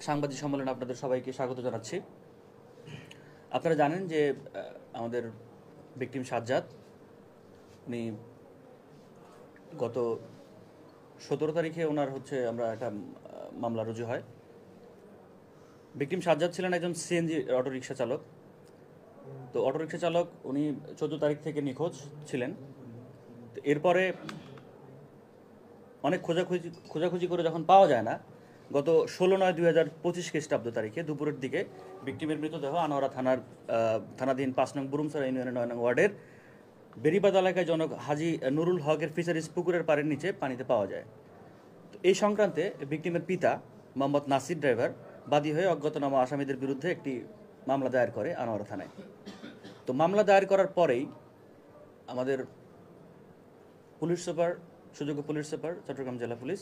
সাংবাদিক সম্মেলনে আপনাদের সবাইকে স্বাগত জানাচ্ছি। আপনারা জানেন যে আমাদের ভিকটিম সাজ্জাদ উনি গত 17 তারিখে ওনার আমরা একটা মামলা রুজু হয়। ভিকটিম সাজ্জাদ ছিলেন একজন সিএনজি অটোরিকশা চালক। তো অটোরিকশা চালক উনি 14 তারিখ থেকে নিখোঁজ ছিলেন। তো এরপরে অনেক খোঁজাখুঁজি করে যখন পাওয়া যায় না, গত 16/9/2025 খ্রিস্টাব্দ তারিখে দুপুরের দিকে ভিকটিমের মৃতদেহ আনোয়ারা থানাধীন 5 নং বুরুমসরা ইউনিয়নের 9 নং ওয়ার্ডের বেরিবাদ এলাকায় জনক হাজি নুরুল হকের ফিশারিজ পুকুরের পাড়ের নিচে পানিতে পাওয়া যায়। তো এই সংক্রান্তে ভিকটিমের পিতা মোহাম্মদ নাসির ড্রাইভার বাদী হয়ে অজ্ঞাতনামা আসামিদের বিরুদ্ধে একটি মামলা দায়ের করে আনোয়ারা থানায়। তো মামলা দায়ের করার পরেই আমাদের পুলিশ সুপার, সুযোগ্য পুলিশ সুপার চট্টগ্রাম জেলা পুলিশ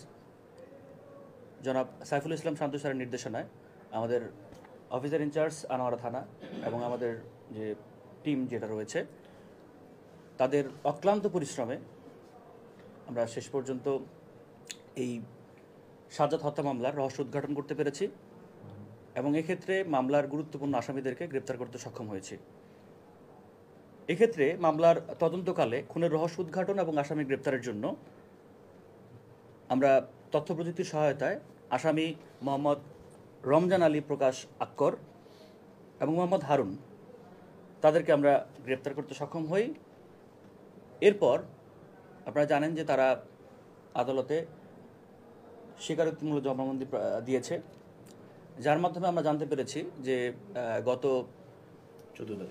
জনাব সাইফুল ইসলাম শান্ত স্যারের নির্দেশনায় আমাদের অফিসার ইনচার্জ আনোয়ারা থানা এবং আমাদের যে টিম যেটা রয়েছে তাদের অক্লান্ত পরিশ্রমে আমরা শেষ পর্যন্ত এই সাজ্জাদ হত্যা মামলার রহস্য উদ্ঘাটন করতে পেরেছি এবং এক্ষেত্রে মামলার গুরুত্বপূর্ণ আসামিদেরকে গ্রেপ্তার করতে সক্ষম হয়েছি। এক্ষেত্রে মামলার তদন্তকালে খুনের রহস্য উদ্ঘাটন এবং আসামি গ্রেপ্তারের জন্য আমরা তথ্য প্রযুক্তির সহায়তায় আসামি মোহাম্মদ রমজান আলী প্রকাশ আক্কর এবং মোহাম্মদ হারুন তাদেরকে আমরা গ্রেপ্তার করতে সক্ষম হই। এরপর আপনারা জানেন যে তারা আদালতে স্বীকারোক্তিমূলক জবানবন্দি দিয়েছে, যার মাধ্যমে আমরা জানতে পেরেছি যে গত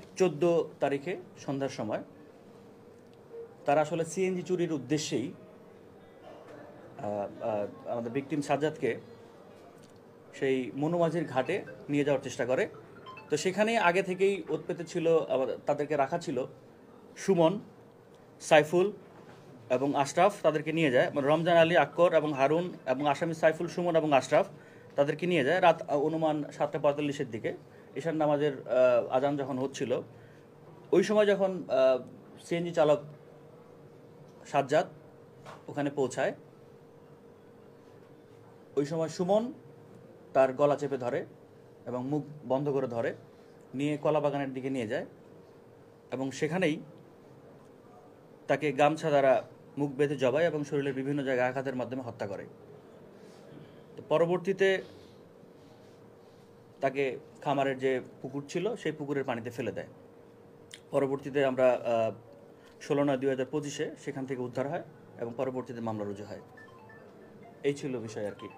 14 তারিখে সন্ধ্যার সময় তারা আসলে সিএনজি চুরির উদ্দেশ্যেই আমাদের ভিকটিম সাজ্জাদকে সেই মনুমাঝির ঘাটে নিয়ে যাওয়ার চেষ্টা করে। তো সেখানেই আগে থেকেই উৎপেতে ছিল, তাদেরকে রাখা ছিল সুমন, সাইফুল এবং আশরাফ। তাদেরকে নিয়ে যায় রমজান আলী, আক্কর এবং হারুন এবং আসামি সাইফুল, সুমন এবং আশরাফ তাদেরকে নিয়ে যায় রাত অনুমান 7:45-এর দিকে ঈশান নামাজের আজান যখন হচ্ছিল। ওই সময় যখন সিএনজি চালক সাজ্জাদ ওখানে পৌঁছায়, ওই সময় সুমন তার গলা চেপে ধরে এবং মুখ বন্ধ করে ধরে নিয়ে কলা বাগানের দিকে নিয়ে যায় এবং সেখানেই তাকে গামছা দ্বারা মুখ বেঁধে জবাই এবং শরীরের বিভিন্ন জায়গায় আঘাতের মাধ্যমে হত্যা করে। তো পরবর্তীতে তাকে খামারের যে পুকুর ছিল সেই পুকুরের পানিতে ফেলে দেয়। পরবর্তীতে আমরা 16/9/2025 সেখান থেকে উদ্ধার হয় এবং পরবর্তীতে মামলা রুজু হয়। এই ছিল বিষয় আর কি।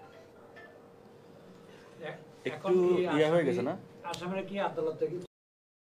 একটু ইয়া হয়ে গেছে না? আসামিরা কি আদালত থেকে